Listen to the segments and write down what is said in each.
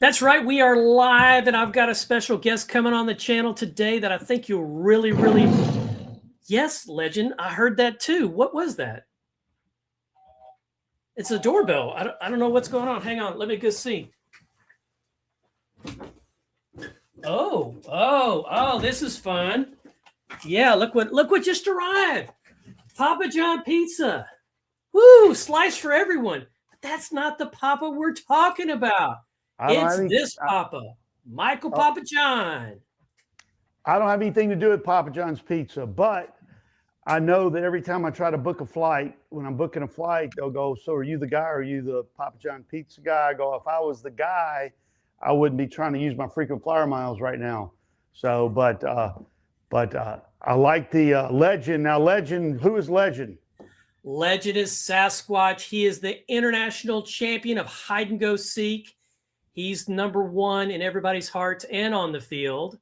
That's right. We are live, and I've got a special guest coming on the channel today that I think you'll really, really... Yes, Legend. I heard that too. What was that? It's a doorbell. I don't know what's going on. Hang on. Let me go see. Oh, this is fun. Yeah, look what just arrived. Papajohn pizza. Woo, slice for everyone. But that's not the Papa we're talking about. It's this Papa, Michael Papajohn. I don't have anything to do with Papajohn's Pizza, but I know that every time I try to book a flight, when I'm booking a flight, they'll go, "So are you the guy or are you the Papajohn Pizza guy?" I go, "If I was the guy, I wouldn't be trying to use my frequent flyer miles right now." So, but I like the Legend. Now, Legend, who is Legend? Legend is Sasquatch. He is the international champion of hide and go seek. He's number one in everybody's hearts and on the field.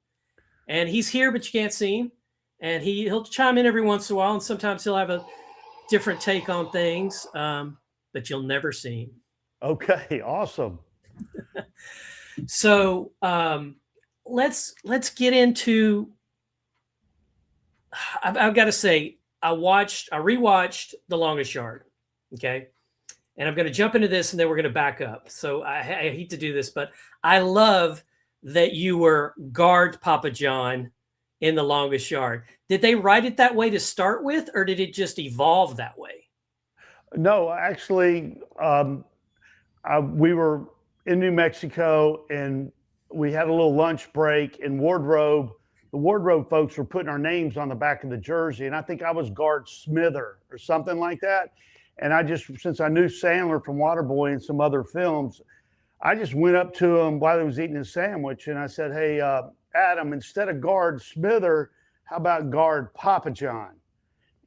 And he's here, but you can't see him. And he'll chime in every once in a while, and sometimes he'll have a different take on things, but you'll never see him. Okay, awesome. So let's get into. I've got to say, I rewatched The Longest Yard. Okay. And I'm going to jump into this and then we're going to back up. So I hate to do this, but I love that you were guard Papajohn in The Longest Yard. Did they write it that way to start with, or did it just evolve that way? No, actually, we were in New Mexico and we had a little lunch break in wardrobe. The wardrobe folks were putting our names on the back of the jersey, and I think I was guard Smither or something like that. And I just, since I knew Sandler from WATERBOY and some other films, I just went up to him while he was eating his sandwich, and I said, "Hey, Adam, instead of guard Smither, how about guard Papajohn?"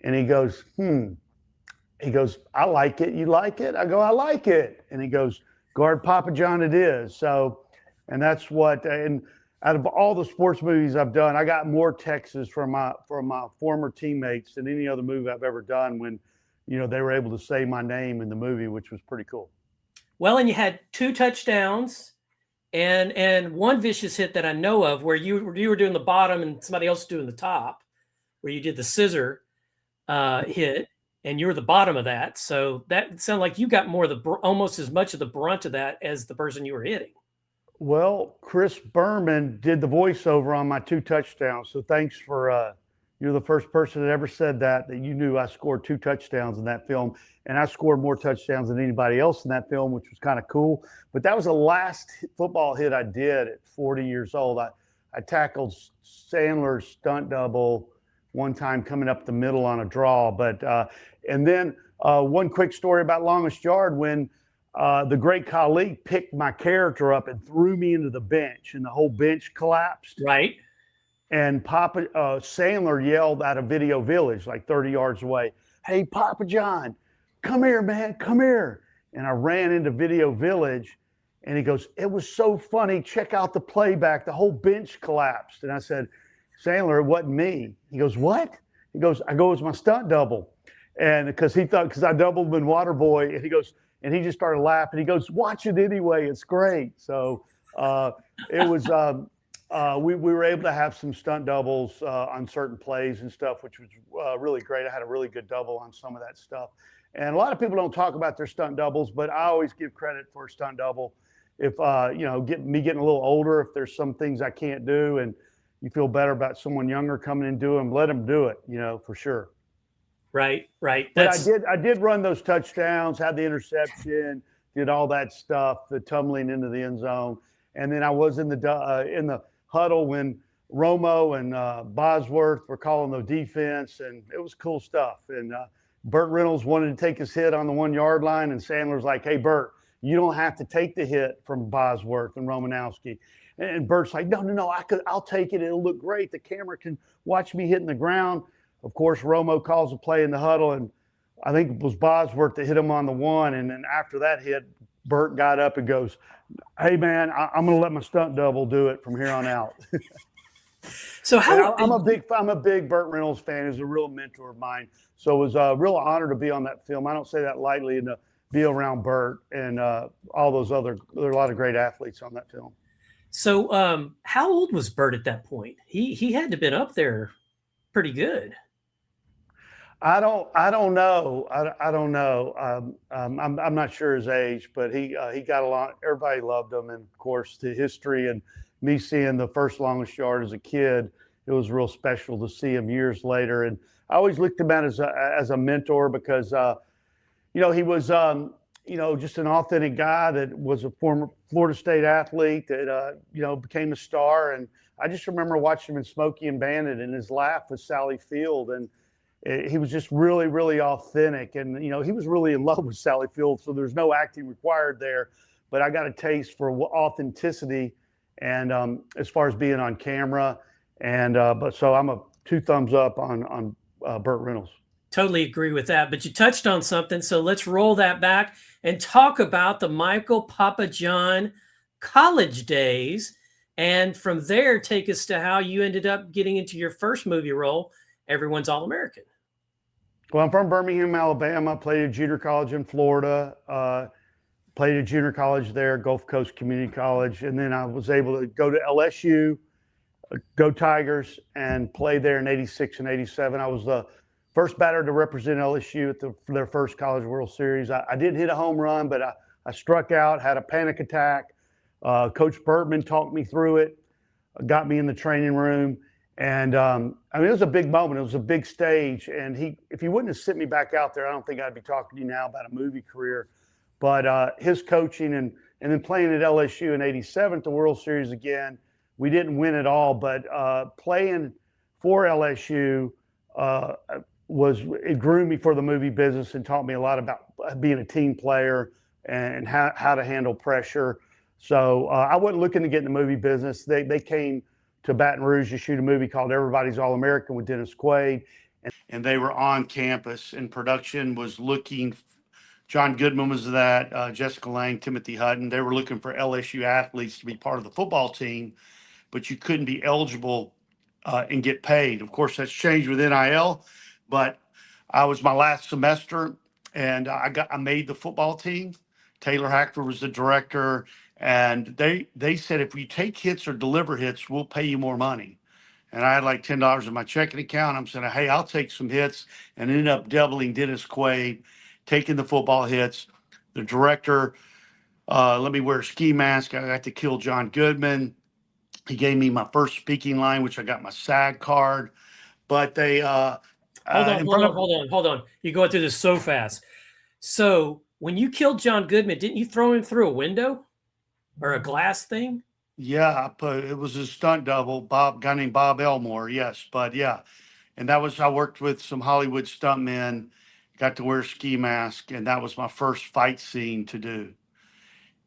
And he goes, He goes, "I like it. You like it?" I go, "I like it." And he goes, "Guard Papajohn it is." So, and that's what, and out of all the sports movies I've done, I got more texts from my former teammates than any other movie I've ever done when, you know, they were able to say my name in the movie, which was pretty cool. Well, and you had 2 touchdowns and one vicious hit that I know of where you were doing the bottom and somebody else was doing the top, where you did the scissor hit and you were the bottom of that. So that sounded like you got more of almost as much of the brunt of that as the person you were hitting. Well, Chris Berman did the voiceover on my 2 touchdowns. So thanks for, you're the first person that ever said that you knew I scored 2 touchdowns in that film. And I scored more touchdowns than anybody else in that film, which was kind of cool. But that was the last football hit I did at 40 years old. I tackled Sandler's stunt double one time coming up the middle on a draw. But, and then one quick story about Longest Yard, when the great colleague picked my character up and threw me into the bench, and the whole bench collapsed. Right. And Sandler yelled out of Video Village, like 30 yards away, "Hey, Papajohn, come here, man, come here." And I ran into Video Village, and he goes, "It was so funny. Check out the playback. The whole bench collapsed." And I said, "Sandler, it wasn't me." He goes, "What?" He goes, "I go, it was my stunt double." And because I doubled him in WATERBOY, and he goes, and he just started laughing. He goes, "Watch it anyway. It's great." So it was, we were able to have some stunt doubles on certain plays and stuff, which was really great. I had a really good double on some of that stuff. And a lot of people don't talk about their stunt doubles, but I always give credit for a stunt double. If, you know, getting a little older, if there's some things I can't do and you feel better about someone younger coming and doing them, let them do it, you know, for sure. Right. But I did run those touchdowns, had the interception, did all that stuff, the tumbling into the end zone. And then I was in the huddle when Romo and Bosworth were calling the defense, and it was cool stuff. And Burt Reynolds wanted to take his hit on the 1 yard line, and Sandler's like, "Hey, Burt, you don't have to take the hit from Bosworth and Romanowski." And Burt's like, no, I'll take it. It'll look great. The camera can watch me hitting the ground. Of course, Romo calls a play in the huddle, and I think it was Bosworth that hit him on the 1. And then after that hit, Burt got up and goes, "Hey, man, I'm going to let my stunt double do it from here on out." So I'm a big Burt Reynolds fan. He's a real mentor of mine. So it was a real honor to be on that film. I don't say that lightly. And be around Bert and all those other. There are a lot of great athletes on that film. So, how old was Bert at that point? He had to have been up there pretty good. I don't know. I don't know. I'm not sure his age, but he got along. Everybody loved him, and of course, the history and me seeing the first longest yard as a kid, it was real special to see him years later. And I always looked him at as a mentor because, you know, he was, you know, just an authentic guy that was a former Florida State athlete that, you know, became a star. And I just remember watching him in Smokey and Bandit, and his laugh with Sally Field, and he was just really, really authentic. And, you know, he was really in love with Sally Field, so there's no acting required there. But I got a taste for authenticity and as far as being on camera. And but so I'm a 2 thumbs up on Burt Reynolds. Totally agree with that. But you touched on something, so let's roll that back and talk about the Michael Papajohn college days. And from there, take us to how you ended up getting into your first movie role, Everyone's All-American. Well, I'm from Birmingham, Alabama. Played at junior college in Florida. Played at junior college there, Gulf Coast Community College. And then I was able to go to LSU, go Tigers, and play there in '86 and '87. I was the first batter to represent LSU at their first College World Series. I didn't hit a home run, but I struck out, had a panic attack. Coach Bertman talked me through it, got me in the training room. And I mean, it was a big moment. It was a big stage. And if he wouldn't have sent me back out there, I don't think I'd be talking to you now about a movie career. But his coaching and then playing at LSU in '87 at the World Series again, we didn't win at all. But playing for LSU it grew me for the movie business and taught me a lot about being a team player and how to handle pressure. So I wasn't looking to get in the movie business. They came to Baton Rouge to shoot a movie called Everybody's All-American with Dennis Quaid. And they were on campus, and production was looking. John Goodman was that, Jessica Lange, Timothy Hutton. They were looking for LSU athletes to be part of the football team, but you couldn't be eligible and get paid. Of course, that's changed with NIL, but I was my last semester, and I made the football team. Taylor Hackford was the director, and they said, if you take hits or deliver hits, we'll pay you more money. And I had like $10 in my checking account. I'm saying, hey, I'll take some hits, and ended up doubling Dennis Quaid, taking the football hits. The director let me wear a ski mask. I got to kill John Goodman. He gave me my first speaking line, which I got my SAG card. But they hold on. You're going through this so fast. So when you killed John Goodman, didn't you throw him through a window or a glass thing? Yeah, it was a stunt double, guy named Bob Elmore. Yes, but yeah, and I worked with some Hollywood stuntmen, got to wear a ski mask, and that was my first fight scene to do.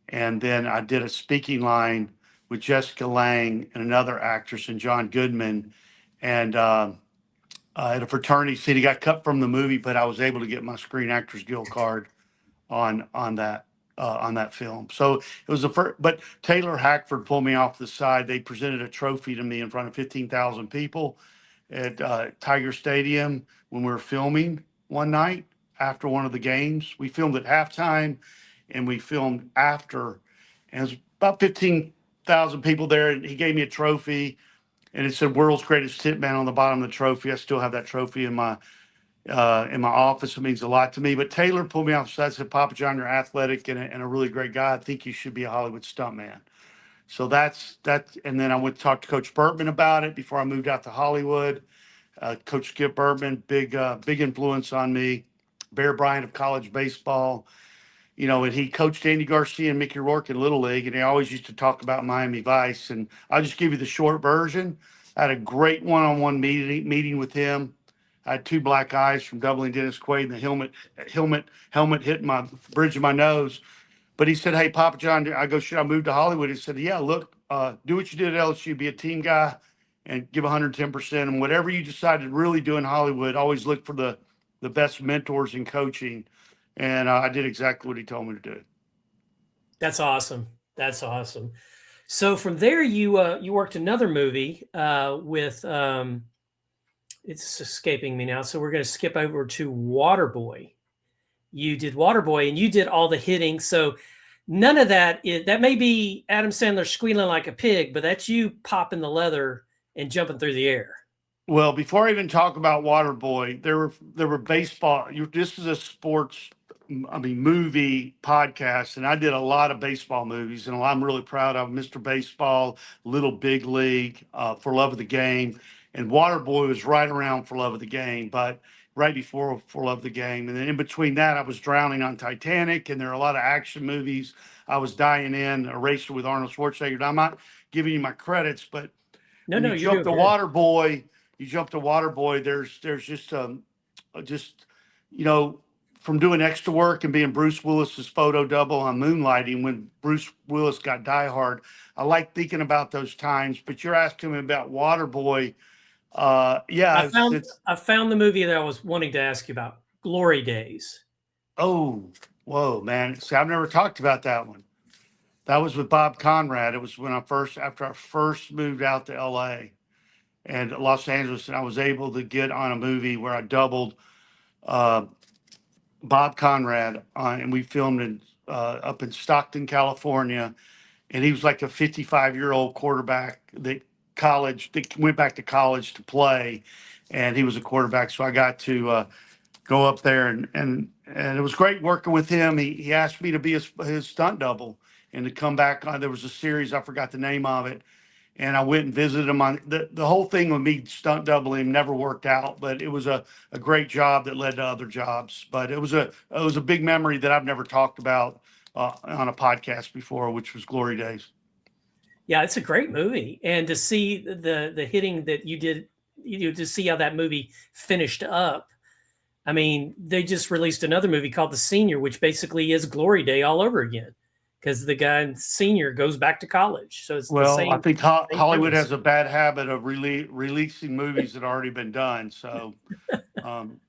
And then I did a speaking line with Jessica Lange and another actress and John Goodman, and at a fraternity scene. He got cut from the movie, but I was able to get my Screen Actors Guild card on that film. So it was the first. But Taylor Hackford pulled me off the side. They presented a trophy to me in front of 15,000 people at Tiger Stadium when we were filming one night after one of the games. We filmed at halftime, and we filmed after, and it was about 15,000 people there. And he gave me a trophy, and it said "World's Greatest Hitman" on the bottom of the trophy. I still have that trophy in my office. It means a lot to me. But Taylor pulled me off the side and said, "Papajohn, you're athletic and a really great guy. I think you should be a Hollywood stuntman." So that's. And then I went to talk to Coach Bertman about it before I moved out to Hollywood. Coach Skip Bertman, big influence on me. Bear Bryant of college baseball. You know, and he coached Andy Garcia and Mickey Rourke in Little League, and he always used to talk about Miami Vice. And I'll just give you the short version. I had a great one-on-one meeting with him. I had 2 black eyes from doubling Dennis Quaid, and the helmet hitting my bridge of my nose. But he said, "Hey, Papajohn," I go, "Should I move to Hollywood?" He said, "Yeah, look, do what you did at LSU, be a team guy and give 110%. And whatever you decide to really do in Hollywood, always look for the best mentors in coaching." And I did exactly what he told me to do. That's awesome. That's awesome. So from there, you worked another movie with, it's escaping me now. So we're going to skip over to WATERBOY. you did Waterboy, and you did all the hitting. So none of that that may be Adam Sandler squealing like a pig, but that's you popping the leather and jumping through the air. Well, before I even talk about Waterboy, there were baseball. This is a sports, movie podcast, and I did a lot of baseball movies, and I'm really proud of Mr. Baseball, Little Big League, For Love of the Game, and Waterboy was right around For Love of the Game, but right before For Love of the Game, and then in between that, I was drowning on Titanic, and there are a lot of action movies. I was dying in A Racer with Arnold Schwarzenegger. Now, I'm not giving you my credits, but No, when no, you you're jump to doing good. Waterboy. You jump to Waterboy, there's just from doing extra work and being Bruce Willis's photo double on Moonlighting when Bruce Willis got Die Hard. I like thinking about those times, but you're asking me about Waterboy. Yeah, I found the movie that I was wanting to ask you about, Glory Days. Oh, whoa, man. See, I've never talked about that one. That was with Bob Conrad. It was after I first moved out to LA and Los Angeles, and I was able to get on a movie where I doubled Bob Conrad and we filmed in up in Stockton, California, and he was like a 55-year-old quarterback that went back to college to play, and he was a quarterback. So I got to go up there, and it was great working with him. He asked me to be his stunt double and to come back on. There was a series, I forgot the name of it. And I went and visited him on the whole thing with me stunt doubling never worked out, but it was a great job that led to other jobs. But it was a big memory that I've never talked about on a podcast before, which was Glory Days. Yeah, it's a great movie, and to see the hitting that you did, to see how that movie finished up. I mean, they just released another movie called The Senior, which basically is Glory Day all over again, because the guy in Senior goes back to college. So it's the same. I think Hollywood premise. has a bad habit of releasing movies that have already been done. So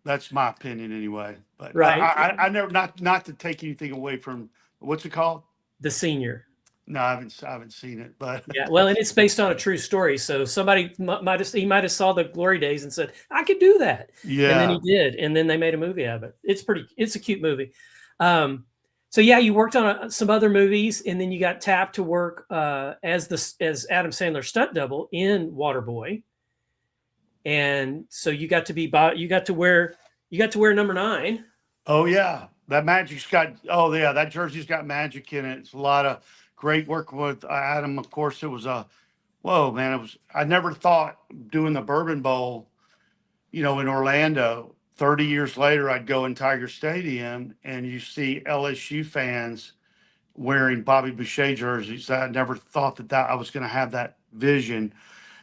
that's my opinion anyway. But right. I never, not to take anything away from, what's it called? The Senior. No, I haven't seen it, but yeah, well, and it's based on a true story. So somebody might have saw the Glory Days and said, I could do that. Yeah. And then he did, and then they made a movie out of it. It's a cute movie. So yeah, you worked on some other movies, and then you got tapped to work as Adam Sandler stunt double in Waterboy. And so you got to wear number 9. Oh yeah, that jersey's got magic in it. It's a lot of great work with Adam. Of course, it was I never thought doing the Bourbon Bowl, in Orlando, 30 years later, I'd go in Tiger Stadium and you see LSU fans wearing Bobby Boucher jerseys. I never thought that I was going to have that vision,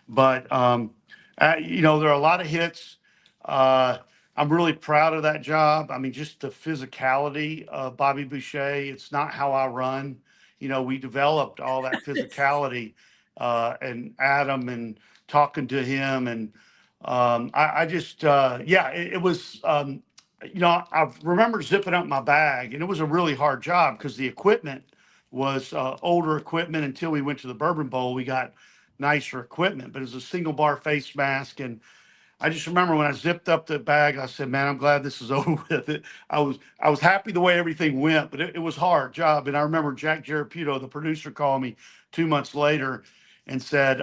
but there are a lot of hits. I'm really proud of that job. I mean, just the physicality of Bobby Boucher. It's not how I run. We developed all that physicality and Adam and talking to him. And it was, I remember zipping up my bag, and it was a really hard job because the equipment was older equipment. Until we went to the Bourbon Bowl, we got nicer equipment, but it was a single bar face mask. And I just remember when I zipped up the bag, I said, man, I'm glad this is over with. I was happy the way everything went, but it was a hard job. And I remember Jack Geraputo, the producer, called me 2 months later and said,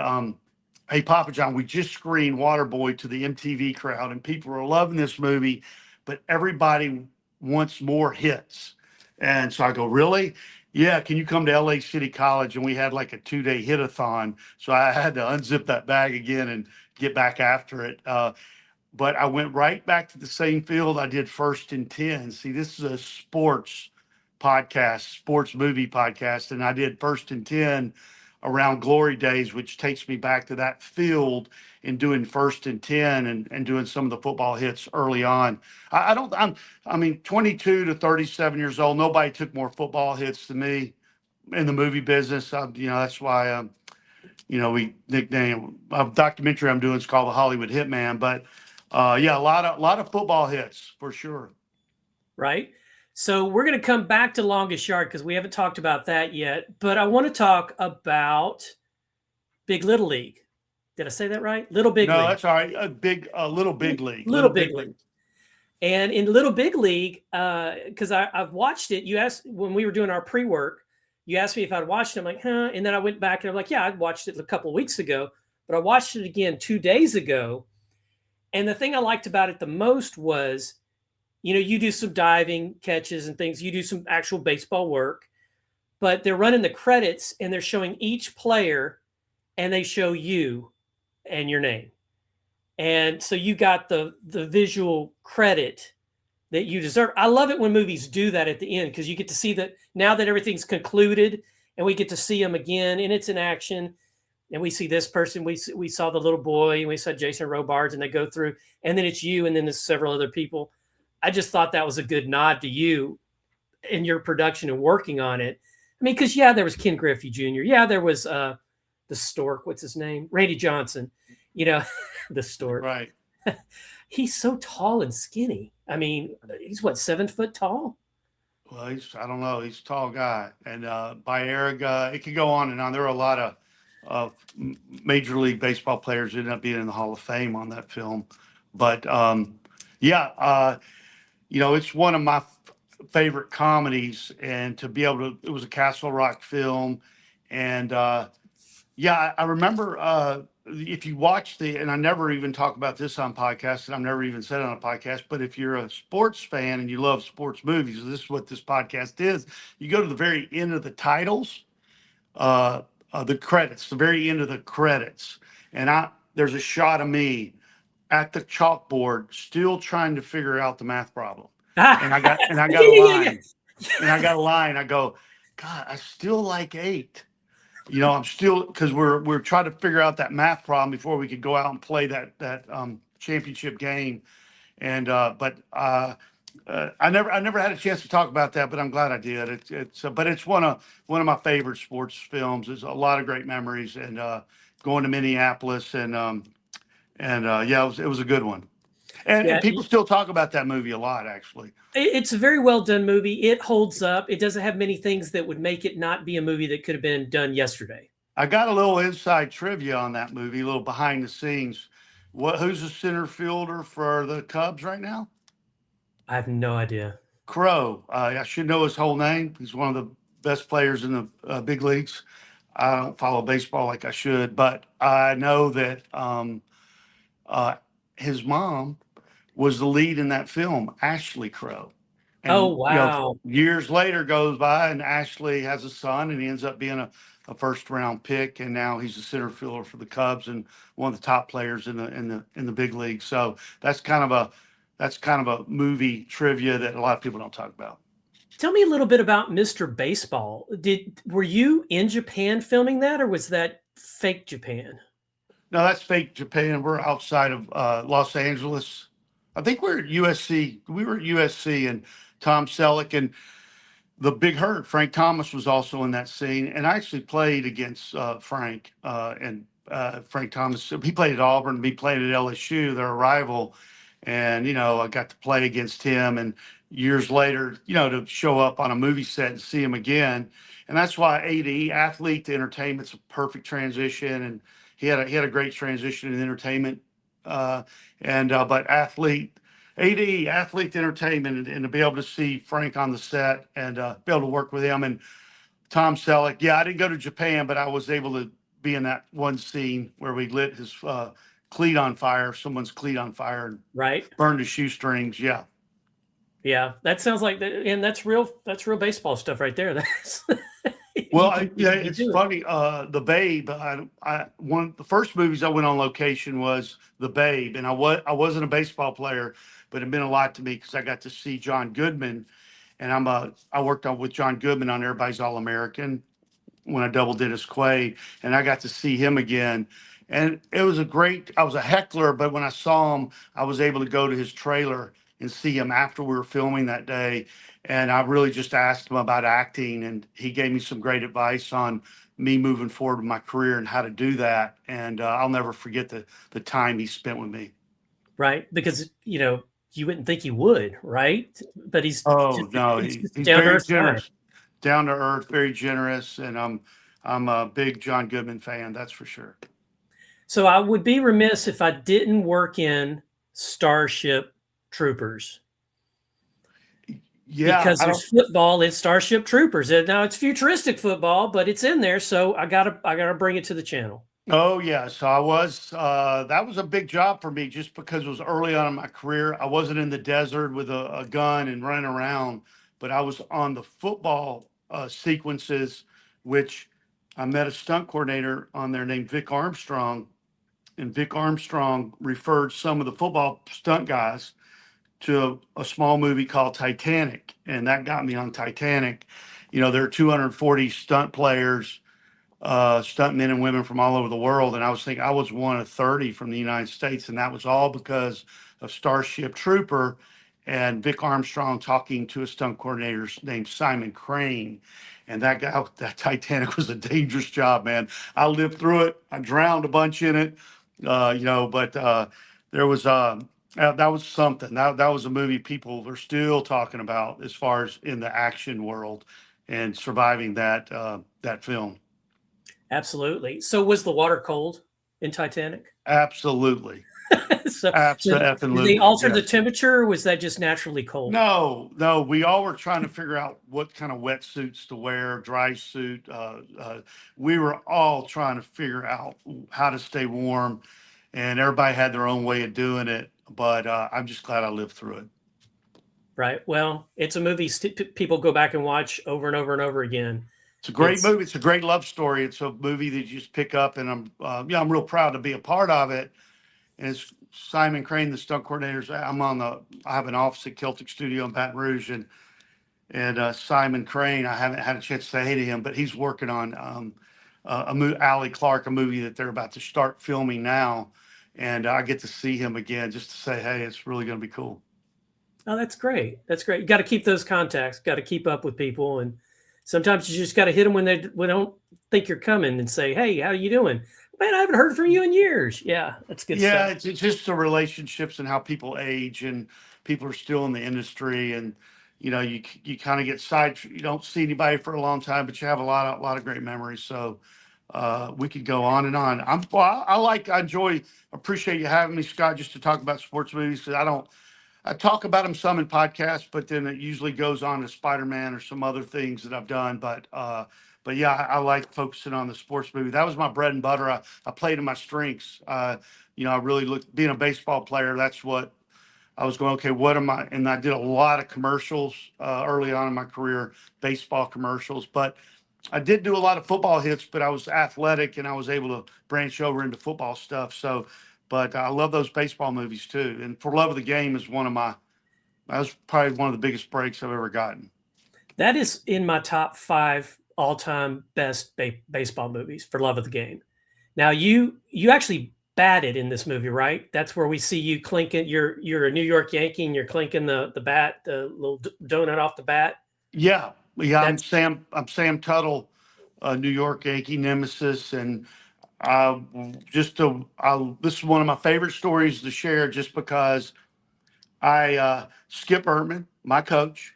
hey, Papajohn, we just screened Waterboy to the MTV crowd, and people are loving this movie, but everybody wants more hits. And so I go, really? Yeah, can you come to LA City College? And we had like a 2-day hit-a-thon. So I had to unzip that bag again and get back after it. But I went right back to the same field I did First and 10. See, this is a sports movie podcast, and I did First and 10 around Glory Days, which takes me back to that field and doing First and 10 and doing some of the football hits early on. I'm 22 to 37 years old. Nobody took more football hits than me in the movie business. That's why, we nicknamed a documentary I'm doing is called The Hollywood Hitman. But a lot of football hits for sure. Right. So we're going to come back to Longest Yard because we haven't talked about that yet. But I want to talk about Little League. Did I say that right? Little Big League. No, that's all right. Little Big League. Little Big League. And in Little Big League, because I've watched it, you asked when we were doing our pre-work, you asked me if I'd watched it. I'm like, huh? And then I went back and I'm like, yeah, I'd watched it a couple of weeks ago, but I watched it again 2 days ago. And the thing I liked about it the most was, you know, you do some diving catches and things, you do some actual baseball work, but they're running the credits and they're showing each player and they show you and your name. And so you got the visual credit that you deserve. I love it when movies do that at the end, because you get to see that now that everything's concluded and we get to see them again and it's in action. And we see this person, we saw the little boy and we saw Jason Robards, and they go through, and then it's you and then there's several other people. I just thought that was a good nod to you in your production and working on it. I mean, because yeah, there was Ken Griffey Jr. Yeah, there was the stork. What's his name? Randy Johnson. You know, the stork. Right. He's so tall and skinny. I mean, he's what, 7 foot tall? Well, I don't know. He's a tall guy. And Baerga, it could go on and on. There were a lot of Major League Baseball players ended up being in the Hall of Fame on that film. But yeah, you know, it's one of my favorite comedies, and to be able to, it was a Castle Rock film. And yeah, I remember if you watch and I never even talk about this on podcasts, and I've never even said it on a podcast, but if you're a sports fan and you love sports movies, this is what this podcast is. You go to the very end of the titles, the credits, the very end of the credits. And there's a shot of me at the chalkboard still trying to figure out the math problem. And I got a line. And I got a line. I go, God, I still like 8. You know, I'm still, because we're trying to figure out that math problem before we could go out and play that championship game. And but I never had a chance to talk about that, but I'm glad I did. But it's one of my favorite sports films. There's a lot of great memories, and going to Minneapolis, and yeah, it was a good one. And people still talk about that movie a lot, actually. It's a very well done movie. It holds up. It doesn't have many things that would make it not be a movie that could have been done yesterday. I got a little inside trivia on that movie, a little behind the scenes. Who's the center fielder for the Cubs right now? I have no idea. Crow. I should know his whole name. He's one of the best players in the big leagues. I don't follow baseball like I should, but I know that his mom was the lead in that film, Ashley Crow. And, oh, wow. You know, years later goes by, and Ashley has a son, and he ends up being a first-round pick, and now he's a center fielder for the Cubs and one of the top players in the big league. So that's kind of a movie trivia that a lot of people don't talk about. Tell me a little bit about Mr. Baseball. Were you in Japan filming that, or was that fake Japan? No, that's fake Japan. We're outside of Los Angeles. I think we're at USC. We were at USC, and Tom Selleck and the Big Hurt, Frank Thomas, was also in that scene. And I actually played against Frank and Frank Thomas. He played at Auburn. He played at LSU, their rival. And, you know, I got to play against him. And years later, you know, to show up on a movie set and see him again. And that's why AD, athlete to entertainment's a perfect transition. And he had a great transition in entertainment. But athlete to entertainment, and to be able to see Frank on the set and be able to work with him, and Tom Selleck. Yeah, I didn't go to Japan, but I was able to be in that one scene where we lit his cleat on fire, someone's cleat on fire, and burned his shoestrings. Yeah. Yeah, that sounds like that, and that's real baseball stuff right there. That's well, it's funny. The Babe. One of the first movies I went on location was The Babe, and I wasn't a baseball player, but it meant a lot to me because I got to see John Goodman, and I worked with John Goodman on Everybody's All American when I double Dennis Quaid, and I got to see him again, and it was I was a heckler, but when I saw him, I was able to go to his trailer and see him after we were filming that day. And I really just asked him about acting, and he gave me some great advice on me moving forward with my career and how to do that. And I'll never forget the time he spent with me. Right. Because, you know, you wouldn't think he would, right? But he's very generous, down to earth, very generous. And I'm a big John Goodman fan. That's for sure. So I would be remiss if I didn't work in Starship Troopers. Yeah, because there's football in Starship Troopers. And now it's futuristic football, but it's in there, so I gotta bring it to the channel. Oh yeah, so I was that was a big job for me just because it was early on in my career. I wasn't in the desert with a gun and running around, but I was on the football sequences, which I met a stunt coordinator on there named Vic Armstrong, and Vic Armstrong referred some of the football stunt guys to a small movie called Titanic, and that got me on Titanic. You know, there are 240 stunt players, stunt men and women from all over the world. And I was thinking I was one of 30 from the United States. And that was all because of Starship Trooper and Vic Armstrong talking to a stunt coordinator named Simon Crane. And that guy, that Titanic was a dangerous job, man. I lived through it. I drowned a bunch in it, but there was, that was something. That was a movie people are still talking about as far as in the action world and surviving that film. Absolutely. So was the water cold in Titanic? Absolutely. So Absolutely. did they alter the Yes. temperature, or was that just naturally cold? No, we all were trying to figure out what kind of wetsuits to wear, dry suit. We were all trying to figure out how to stay warm, and everybody had their own way of doing it. But I'm just glad I lived through it. Right. Well, it's a movie people go back and watch over and over and over again. It's a great movie. It's a great love story. It's a movie that you just pick up, and I'm real proud to be a part of it. And it's Simon Crane, the stunt coordinators. I have an office at Celtic Studio in Baton Rouge, and Simon Crane, I haven't had a chance to say hey to him, but he's working on Allie Clark, a movie that they're about to start filming now. And I get to see him again just to say, hey, it's really going to be cool. Oh, that's great. That's great. You got to keep those contacts, got to keep up with people. And sometimes you just got to hit them when they don't think you're coming and say, hey, how are you doing? Man, I haven't heard from you in years. Yeah, that's good stuff. Yeah, it's just the relationships and how people age, and people are still in the industry, and you kind of get you don't see anybody for a long time, but you have a lot of great memories. So we could go on and on. Appreciate you having me, Scott, just to talk about sports movies, because I talk about them some in podcasts, but then it usually goes on to Spider-Man or some other things that I've done. But yeah, I like focusing on the sports movie. That was my bread and butter. I played in my strengths. I really being a baseball player. That's what I was going, okay, what am I? And I did a lot of commercials early on in my career, baseball commercials, but I did do a lot of football hits, but I was athletic and I was able to branch over into football stuff. So, but I love those baseball movies too. And For Love of the Game is that was probably one of the biggest breaks I've ever gotten. That is in my top 5 all-time best baseball movies, For Love of the Game. Now you actually batted in this movie, right? That's where we see you clinking. You're a New York Yankee and you're clinking the bat, the little donut off the bat. Yeah. I'm Sam Tuttle, New York Yankee nemesis, and this is one of my favorite stories to share, just because Skip Bertman, my coach,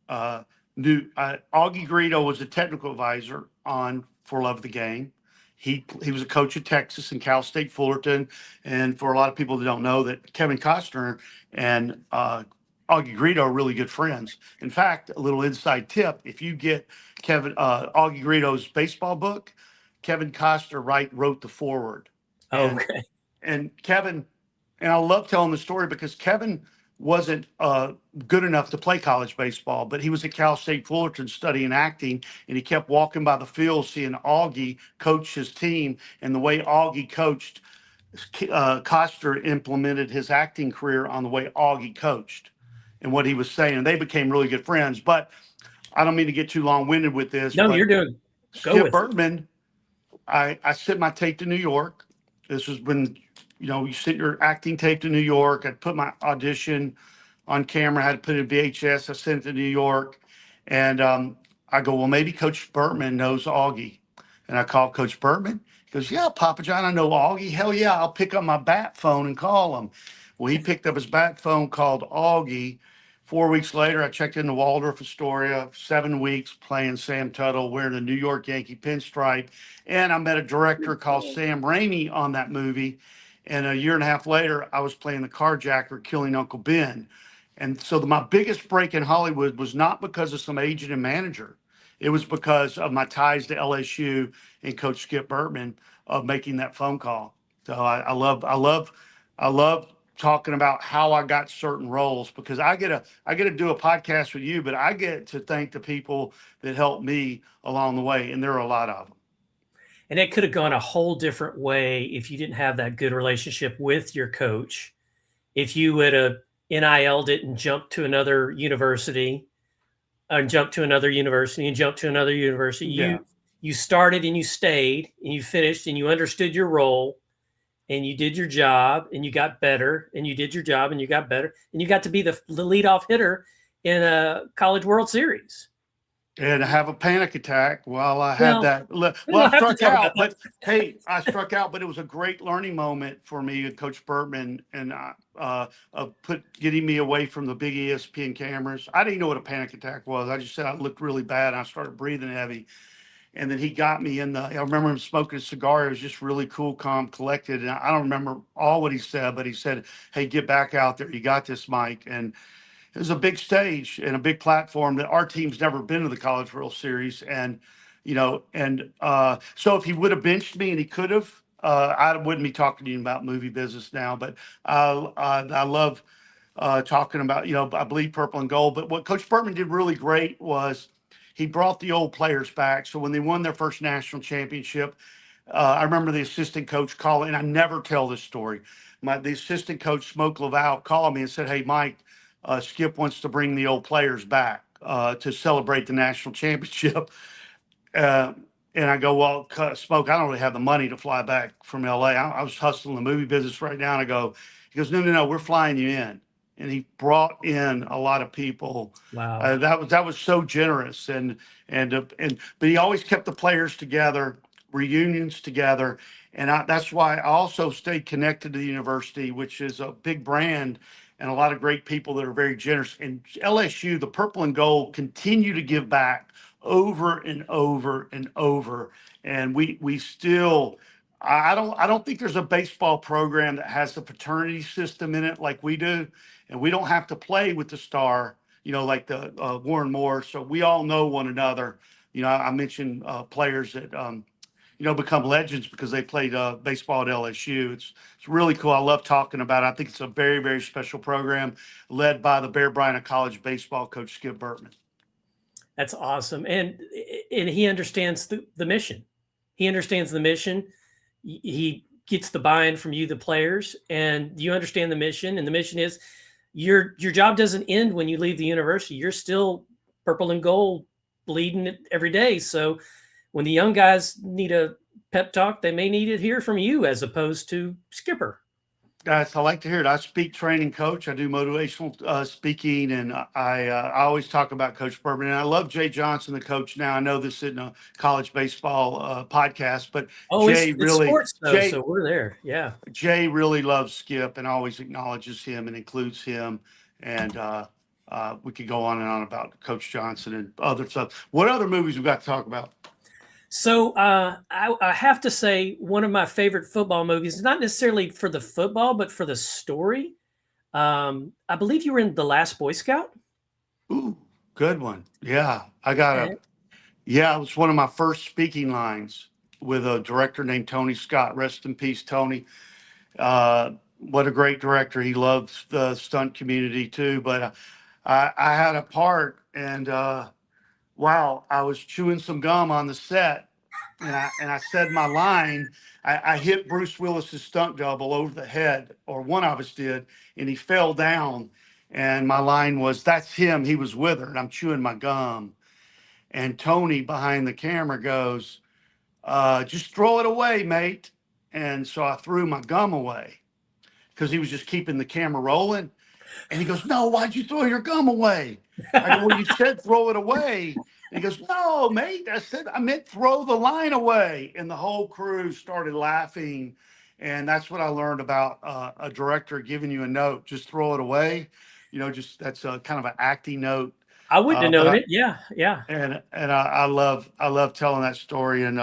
Augie Greedo was the technical advisor on For Love of the Game. He was a coach at Texas and Cal State Fullerton. And for a lot of people that don't know, that Kevin Costner and Augie Greedo are really good friends. In fact, a little inside tip: if you get Augie Greedo's baseball book, Kevin Costner wrote the foreword. Okay. And Kevin, and I love telling the story because Kevin wasn't good enough to play college baseball, but he was at Cal State Fullerton studying acting, and he kept walking by the field seeing Augie coach his team, and the way Augie coached, Costner implemented his acting career on the way Augie coached and what he was saying, and they became really good friends. But I don't mean to get too long-winded with this. No, you're doing. Skip Bertman, I sent my tape to New York. This was when you sent your acting tape to New York. I put my audition on camera, had to put it in VHS. I sent it to New York. And I go, well, maybe Coach Bertman knows Augie. And I called Coach Bertman. He goes, yeah, Papajohn, I know Augie. Hell yeah, I'll pick up my bat phone and call him. Well, he picked up his bat phone, called Augie. 4 weeks later, I checked into Waldorf Astoria, 7 weeks playing Sam Tuttle, wearing a New York Yankee pinstripe. And I met a director called Sam Raimi on that movie. And a year and a half later, I was playing the carjacker killing Uncle Ben. And so my biggest break in Hollywood was not because of some agent and manager. It was because of my ties to LSU and Coach Skip Bertman of making that phone call. So I love talking about how I got certain roles, because I get to do a podcast with you, but I get to thank the people that helped me along the way, and there are a lot of them. And it could have gone a whole different way if you didn't have that good relationship with your coach. If you would have NIL'd it and jumped to another university, and jumped to another university, and jumped to another university, you started and you stayed and you finished and you understood your role and you did your job and you got better and you did your job and you got better and you got to be the leadoff hitter in a College World Series. And have a panic attack while I had that. Well, I struck out, but hey, I struck out, but it was a great learning moment for me and Coach Bertman, and getting me away from the big ESPN cameras. I didn't know what a panic attack was. I just said I looked really bad, and I started breathing heavy. And then he got me in I remember him smoking a cigar. It was just really cool, calm, collected. And I don't remember all what he said, but he said, "Hey, get back out there. You got this, Mike." And it was a big stage and a big platform that our team's never been to the College World Series. And, so if he would have benched me, and he could have, I wouldn't be talking to you about movie business now, but I love talking about, I believe purple and gold. But what Coach Bertman did really great was he brought the old players back. So when they won their first national championship, I remember the assistant coach calling, and I never tell this story. The assistant coach, Smoke Laval, called me and said, "Hey, Mike, Skip wants to bring the old players back to celebrate the national championship." And I go, "Well, Smoke, I don't really have the money to fly back from LA. I was hustling the movie business right now." And I go, he goes, no, we're flying you in. And he brought in a lot of people. Wow. That was so generous. But he always kept the players together, reunions together. And that's why I also stayed connected to the university, which is a big brand and a lot of great people that are very generous. And LSU, the purple and gold, continue to give back over and over and over. And we still, I don't think there's a baseball program that has the fraternity system in it like we do. And we don't have to play with the star, like the Warren Moore. So we all know one another. I mentioned players that, become legends because they played baseball at LSU. It's really cool. I love talking about it. I think it's a very, very special program led by the Bear Bryant of college baseball coach, Skip Bertman. That's awesome. And he understands the mission. He understands the mission. He gets the buy-in from you, the players, and you understand the mission. And the mission is your job doesn't end when you leave the university. You're still purple and gold bleeding it every day. So when the young guys need a pep talk, they may need it here from you as opposed to Skipper. Guys, I like to hear it. I speak, training, coach. I do motivational speaking, and I always talk about Coach Bertman. And I love Jay Johnson, the coach. Now I know this isn't a college baseball podcast, but Jay it's really, sports though, so we're there. Yeah, Jay really loves Skip and always acknowledges him and includes him. And we could go on and on about Coach Johnson and other stuff. What other movies we got to talk about? So I have to say one of my favorite football movies, not necessarily for the football, but for the story. I believe you were in The Last Boy Scout. Ooh, good one. Yeah, it was one of my first speaking lines with a director named Tony Scott. Rest in peace, Tony. What a great director. He loves the stunt community too. But I had a part, and wow, I was chewing some gum on the set, and I said my line. I hit Bruce Willis's stunt double over the head, or one of us did, and he fell down. And my line was, "That's him. He was with her." And I'm chewing my gum. And Tony behind the camera goes, "Just throw it away, mate." And so I threw my gum away because he was just keeping the camera rolling. And he goes, "No, why'd you throw your gum away?" I go, "Well, you said throw it away." And he goes, "No, mate. I meant throw the line away." And the whole crew started laughing. And that's what I learned about a director giving you a note. Just throw it away. That's a kind of an acting note. I wouldn't have known it. Yeah, yeah. And I love telling that story. And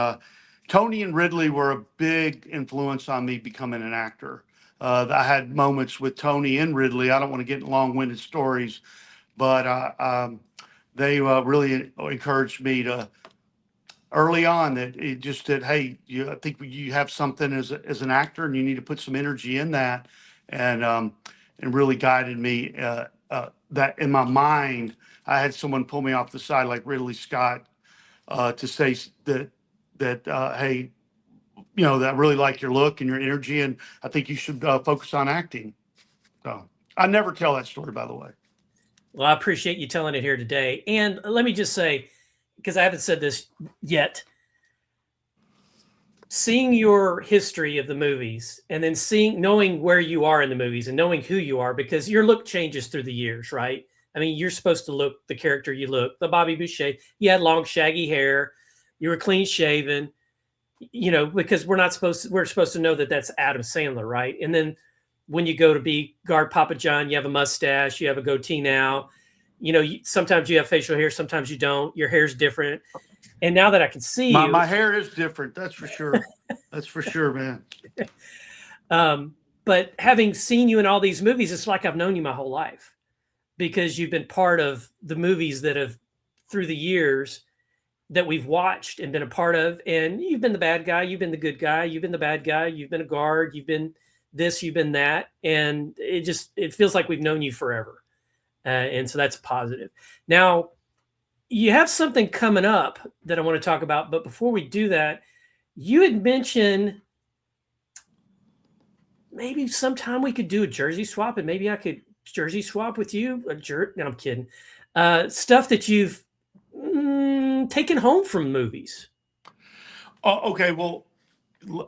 Tony and Ridley were a big influence on me becoming an actor. I had moments with Tony and Ridley. I don't want to get in long-winded stories, but they really encouraged me to early on that it just that, hey, I think you have something as an actor, and you need to put some energy in that, and really guided me that in my mind. I had someone pull me off the side like Ridley Scott to say that hey, that I really like your look and your energy, and I think you should focus on acting. So I never tell that story, by the way. Well, I appreciate you telling it here today. And let me just say, because I haven't said this yet, seeing your history of the movies and then knowing where you are in the movies and knowing who you are, because your look changes through the years, right? I mean, you're supposed to look the character you look. The Bobby Boucher, you had long, shaggy hair. You were clean shaven, because we're supposed to know that that's Adam Sandler, right? And then when you go to be guard Papajohn, you have a mustache, you have a goatee now. Sometimes you have facial hair, sometimes you don't. Your hair's different. And now that I can see you, my hair is different. That's for sure. That's for sure, man. But having seen you in all these movies, it's like I've known you my whole life, because you've been part of the movies that have, through the years, that we've watched and been a part of. And you've been the bad guy, you've been the good guy, you've been the bad guy, you've been a guard, you've been this, you've been that. And it feels like we've known you forever. And so that's positive. Now, you have something coming up that I want to talk about. But before we do that, you had mentioned maybe sometime we could do a jersey swap, and maybe I could jersey swap with you. No, I'm kidding. Stuff that you've taken home from movies. Oh, okay. Well,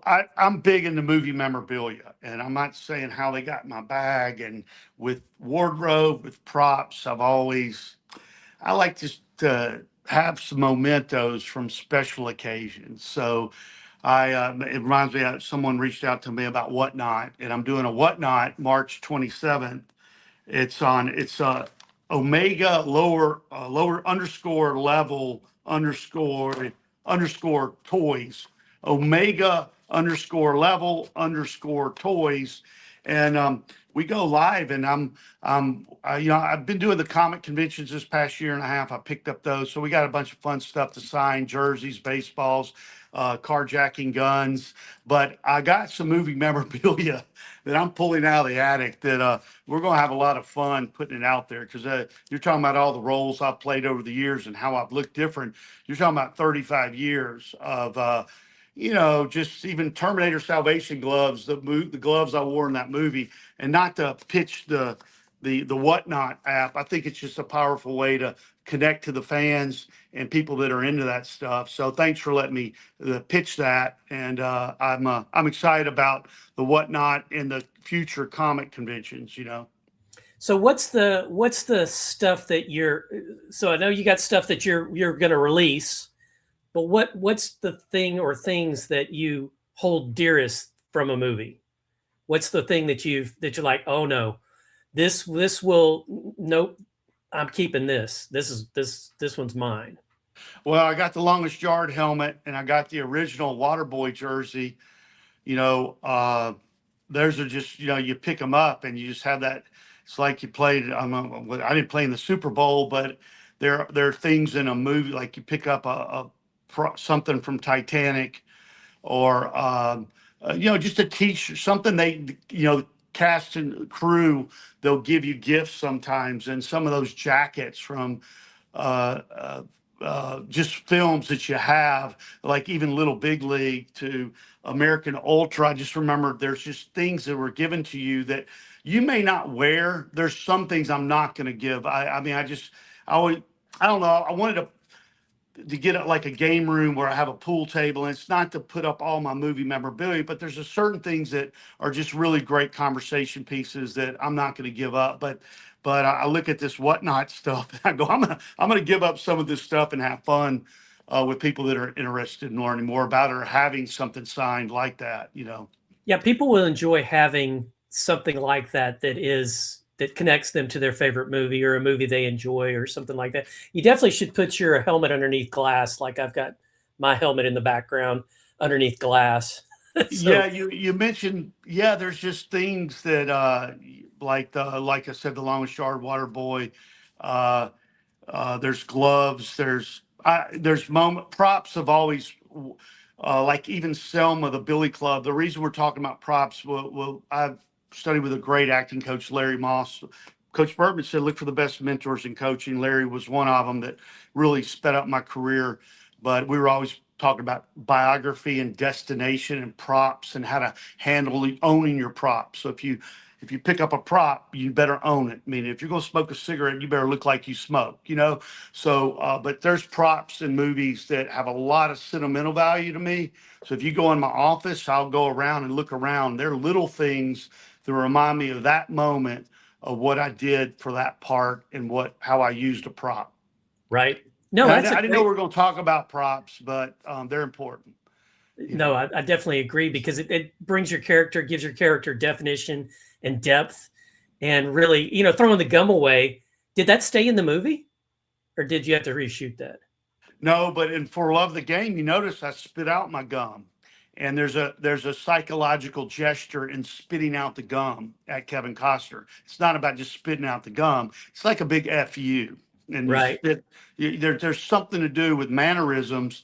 I'm big into movie memorabilia, and I'm not saying how they got in my bag. And with wardrobe, with props, I like to have some mementos from special occasions. So it reminds me of someone reached out to me about Whatnot, and I'm doing a Whatnot March 27th. It's Omega lower underscore level underscore toys. Omega underscore level underscore toys. And we go live, and I've been doing the comic conventions this past year and a half. I picked up those. So we got a bunch of fun stuff to sign: jerseys, baseballs, carjacking guns. But I got some movie memorabilia that I'm pulling out of the attic that we're going to have a lot of fun putting it out there, because you're talking about all the roles I've played over the years and how I've looked different. You're talking about 35 years of just even Terminator Salvation gloves, the gloves I wore in that movie. And not to pitch the Whatnot app, I think it's just a powerful way to connect to the fans and people that are into that stuff. So thanks for letting me pitch that. And I'm excited about the Whatnot in the future comic conventions. So what's the stuff that so I know you got stuff that you're going to release, but what's the thing or things that you hold dearest from a movie? What's the thing that you're like, oh no, nope, I'm keeping this. This one's mine. Well, I got the Longest Yard helmet, and I got the original WATERBOY jersey. Those are just, you pick them up and you just have that. It's like you played. I didn't play in the Super Bowl, but there are things in a movie, like you pick up something from Titanic, or just a T-shirt, something cast and crew, they'll give you gifts sometimes, and some of those jackets from just films that you have, like even Little Big League to American Ultra. I just remember there's just things that were given to you that you may not wear. There's some things I'm not going to give. I don't know. I wanted to get like a game room where I have a pool table, and it's not to put up all my movie memorabilia, but there's certain things that are just really great conversation pieces that I'm not going to give up. But I look at this Whatnot stuff, and I go, I'm gonna give up some of this stuff and have fun with people that are interested in learning more about it, or having something signed like that. Yeah, people will enjoy having something like that that connects them to their favorite movie or a movie they enjoy or something like that. You definitely should put your helmet underneath glass. Like I've got my helmet in the background underneath glass. Yeah, you mentioned, yeah, there's just things that like like I said, the longest yard, Waterboy. Uh, there's gloves. There's moment props have always like even Selma, the Billy Club. The reason we're talking about props, well, I've studied with a great acting coach, Larry Moss. Coach Bertman said, look for the best mentors in coaching. Larry was one of them that really sped up my career. But we were always talking about biography and destination and props and how to handle owning your props. So if you pick up a prop, you better own it. I mean, if you're going to smoke a cigarette, you better look like you smoke, you know? So, but there's props in movies that have a lot of sentimental value to me. So if you go in my office, I'll go around and look around. There are little things that remind me of that moment of what I did for that part and how I used a prop. Right. No, I didn't know we were going to talk about props, but they're important. No, I definitely agree, because it brings your character, gives your character definition and depth, and really, throwing the gum away. Did that stay in the movie, or did you have to reshoot that? No, but in For Love the Game, you notice I spit out my gum, and there's a psychological gesture in spitting out the gum at Kevin Costner. It's not about just spitting out the gum. It's like a big F you. And right. There's something to do with mannerisms,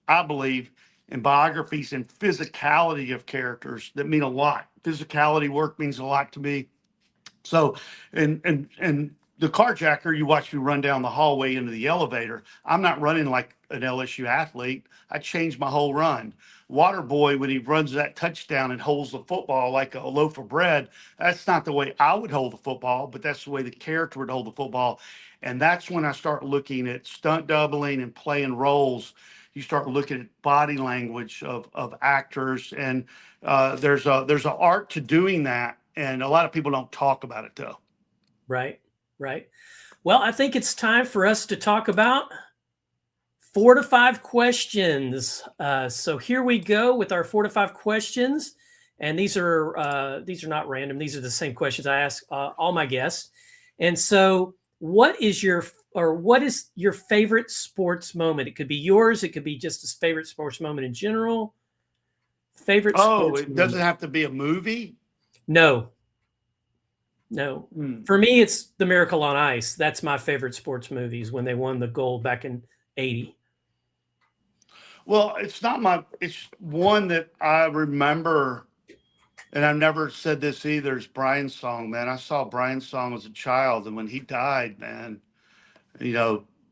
I believe, and biographies and physicality of characters that mean a lot. Physicality work means a lot to me. So, and the carjacker, you watch me run down the hallway into the elevator. I'm not running like an LSU athlete. I changed my whole run. Waterboy, when he runs that touchdown and holds the football like a loaf of bread, that's not the way I would hold the football, but that's the way the character would hold the football. And that's when I start looking at stunt doubling and playing roles. You start looking at body language of actors, and there's an art to doing that, and a lot of people don't talk about it though. Right. Well, I think it's time for us to talk about 4 to 5 questions. So here we go with our 4 to 5 questions, and these are not random. These are the same questions I ask all my guests. And so, what is your favorite sports moment? It could be yours. It could be just a favorite sports moment in general. Favorite. Oh, it doesn't have to be a movie. No. For me, it's The Miracle on Ice. That's my favorite sports movies, when they won the gold back in '80. Well, it's one that I remember, and I've never said this either. It's Brian's Song, man. I saw Brian's Song as a child, and when he died, man,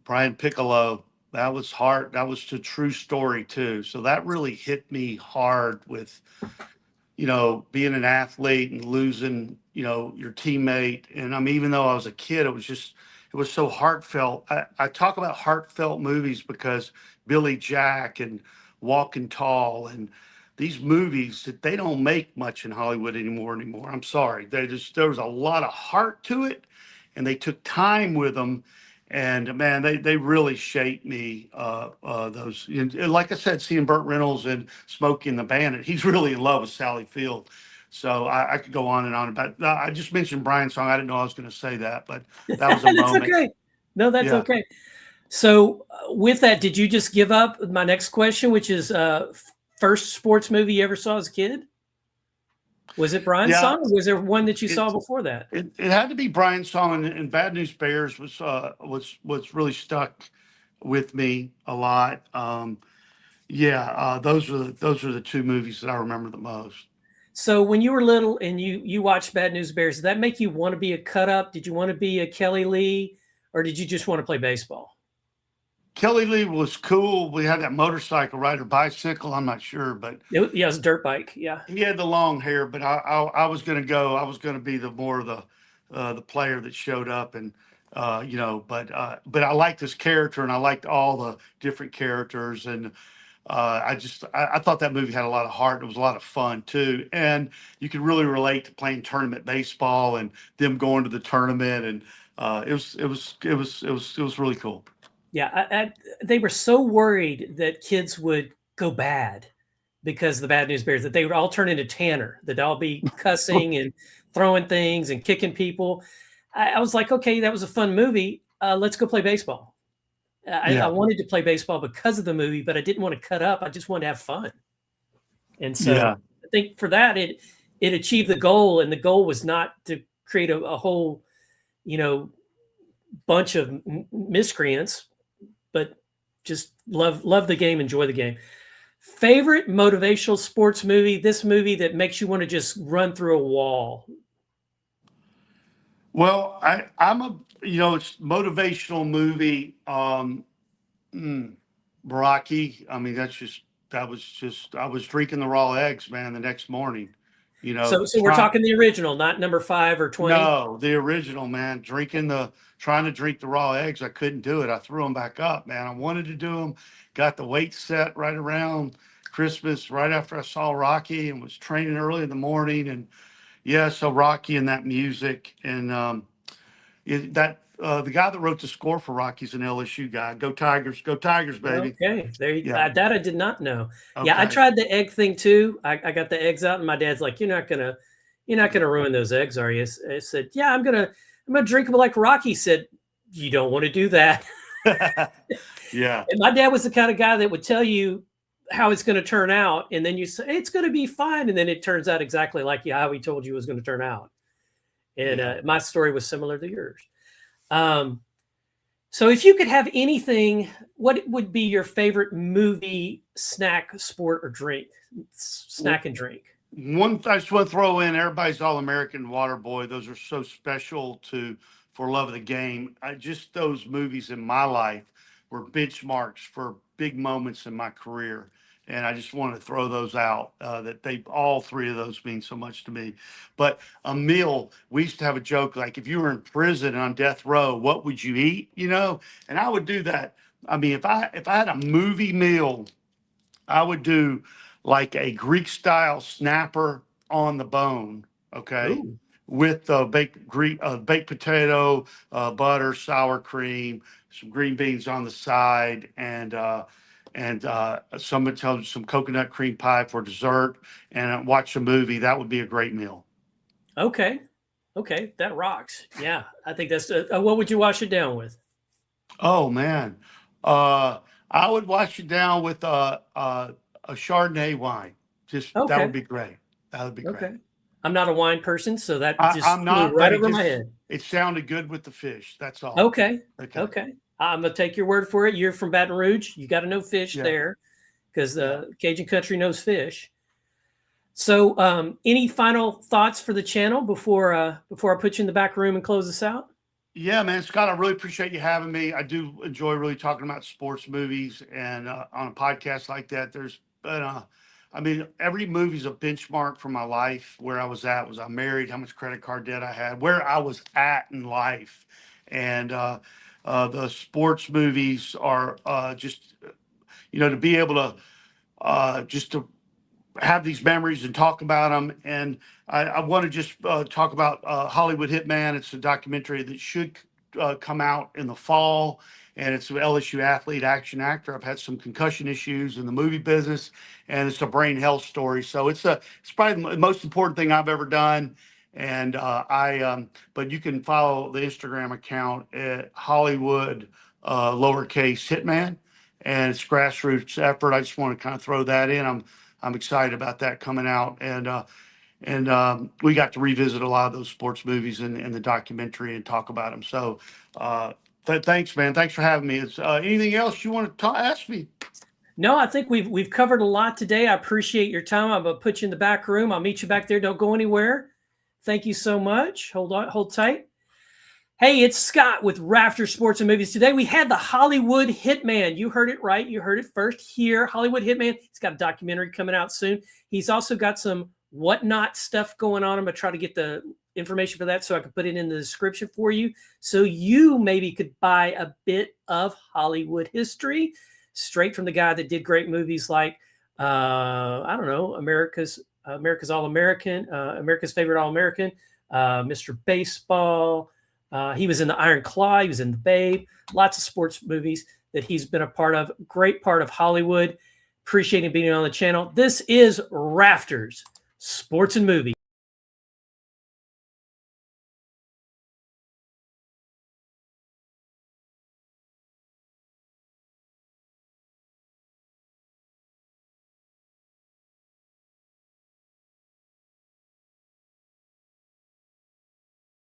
Brian Piccolo, that was hard. That was a true story too. So that really hit me hard with, being an athlete and losing, your teammate. And even though I was a kid, it was so heartfelt. I talk about heartfelt movies because Billy Jack and Walking Tall and these movies that they don't make much in Hollywood anymore. I'm sorry. There was a lot of heart to it, and they took time with them. And man, they really shaped me. Those, like I said, seeing Burt Reynolds and Smokey and the Bandit, he's really in love with Sally Field. So I could go on and on about. I just mentioned Brian's Song. I didn't know I was going to say that, but that was a moment. Okay. No, that's okay. So with that, did you just give up my next question, which is first sports movie you ever saw as a kid? Was it Brian's Song, or was there one that you saw before that? It had to be Brian's Song, and Bad News Bears was really stuck with me a lot. Those are the two movies that I remember the most. So when you were little and you watched Bad News Bears, did that make you want to be a cut up? Did you want to be a Kelly Lee, or did you just want to play baseball? Kelly Lee was cool. We had that motorcycle, right, or bicycle. I'm not sure, but it was a dirt bike. Yeah, he had the long hair, but I was going to go. I was going to be the player that showed up, and but I liked this character, and I liked all the different characters, and I thought that movie had a lot of heart. It was a lot of fun too, and you could really relate to playing tournament baseball and them going to the tournament, and it was really cool. Yeah, they were so worried that kids would go bad because of the Bad News Bears, that they would all turn into Tanner, that they'd all be cussing and throwing things and kicking people. I was like, okay, that was a fun movie. Let's go play baseball. I wanted to play baseball because of the movie, but I didn't want to cut up. I just wanted to have fun. And so Yeah. I think for that, it achieved the goal, and the goal was not to create a whole, bunch of miscreants, but just love the game, enjoy the game. Favorite motivational sports movie, this movie that makes you want to just run through a wall? Well, I'm a, it's motivational movie. Rocky. I mean, I was drinking the raw eggs, man, the next morning. So we're talking the original, not number 5 or 20. No, the original, man. Trying to drink the raw eggs. I couldn't do it. I threw them back up, man. I wanted to do them. Got the weight set right around Christmas, right after I saw Rocky, and was training early in the morning. And yeah, so Rocky and that music, and the guy that wrote the score for Rocky's an LSU guy. Go Tigers, baby. Okay, there you go. Yeah. That I did not know. Okay. Yeah, I tried the egg thing too. I got the eggs out, and my dad's like, "You're not gonna ruin those eggs, are you?" I said, "Yeah, I'm gonna drink them like Rocky." Said, "You don't want to do that." Yeah. And my dad was the kind of guy that would tell you how it's going to turn out, and then you say it's going to be fine, and then it turns out exactly like how he told you it was going to turn out. And my story was similar to yours. So if you could have anything, what would be your favorite movie, snack, sport, or drink? Snack and drink. One I just want to throw in, everybody's All-American, Waterboy. Those are so special for Love of the Game. Just those movies in my life were benchmarks for big moments in my career. And I just want to throw those out, that all three of those mean so much to me. But a meal, we used to have a joke, like if you were in prison on death row, what would you eat? And I would do that. I mean, if I had a movie meal, I would do like a Greek style snapper on the bone. Okay. Ooh. With baked potato, butter, sour cream, some green beans on the side, and some coconut cream pie for dessert, and watch a movie. That would be a great meal. Okay, that rocks. Yeah, I think that's. What would you wash it down with? Oh man, I would wash it down with a Chardonnay wine. That would be great. That would be great. Okay. I'm not a wine person, so that just I'm not, right over my head. It sounded good with the fish. That's all. Okay. I'm gonna take your word for it. You're from Baton Rouge. You got to know fish there, because Cajun country knows fish. So, any final thoughts for the channel before I put you in the back room and close this out? Yeah, man, Scott, I really appreciate you having me. I do enjoy really talking about sports movies, and on a podcast like that, every movie's a benchmark for my life. Where I was at, was I married, how much credit card debt I had, where I was at in life. And the sports movies are just, to be able to just to have these memories and talk about them. And I want to just talk about Hollywood Hitman. It's a documentary that should come out in the fall. And it's an LSU athlete, action actor. I've had some concussion issues in the movie business, and it's a brain health story. So it's probably the most important thing I've ever done. And but you can follow the Instagram account at Hollywood lowercase Hitman, and it's grassroots effort. I just want to kind of throw that in. I'm excited about that coming out, and we got to revisit a lot of those sports movies in the documentary and talk about them. So thanks, man. Thanks for having me. Is anything else you want to ask me? No, I think we've covered a lot today. I appreciate your time. I'm gonna put you in the back room. I'll meet you back there. Don't go anywhere. Thank you so much. Hold tight. Hey, it's Scott with Rafters Sports and Movies. Today we had the Hollywood Hitman. You heard it right. You heard it first here. Hollywood Hitman. He's got a documentary coming out soon. He's also got some whatnot stuff going on. I'm going to try to get the information for that so I can put it in the description for you, so you maybe could buy a bit of Hollywood history straight from the guy that did great movies like, I don't know, America's All-American, America's Favorite All-American, Mr. Baseball. He was in the Iron Claw. He was in THEBABE. Lots of sports movies that he's been a part of. Great part of Hollywood. Appreciate him being on the channel. This is Rafters Sports and Movies.